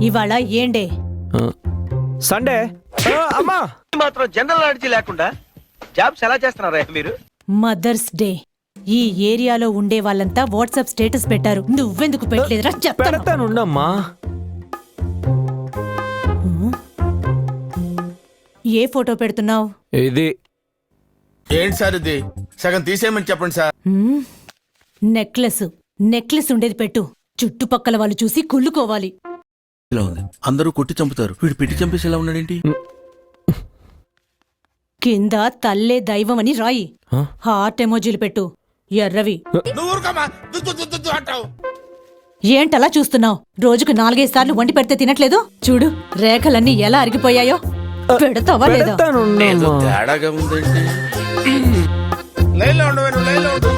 ఇవాళ ఏండే? సండే. అమ్మా మాత్రం జనరల్ నాలెడ్జ్ లేకుండా జాబ్స్ ఎలా చేస్తున్నారా మీరు? Mothers day. ఈ ఏరియాలో ఉండే వాళ్ళంతా వాట్సాప్ స్టేటస్ పెట్టారు, నువ్వెందుకు పెట్టలేదురా? పెడతానుండమ్మా. ఏ ఫోటో పెడుతున్నావు? ఇది ఏంటి సార్ ఇది? సగం తీసేయమని చెప్పండి సార్. నెక్లెస్ ఉండేది పెట్టు, చుట్టుపక్కల వాళ్ళు చూసి కుళ్ళుకోవాలి. ఇలా ఉంది, అందరూ కొట్టి చంపుతారు, వీడు పెట్టి చంపేసి ఎలా ఉన్నాడేంటి? కింద తల్లే దైవం అని రాయి. హార్ట్ ఎమోజీలు పెట్టు, ఎర్రవి. ఏంటలా చూస్తున్నావు? రోజుకు 4-5 సార్లు వండి పెడితే తినట్లేదు. చూడు రేఖలన్నీ ఎలా అరిగిపోయాయో. పెడతావా లేదా? ఏదో తేడాగా ఉందండి. లైన్లో ఉండవు, లైన్లో ఉండు.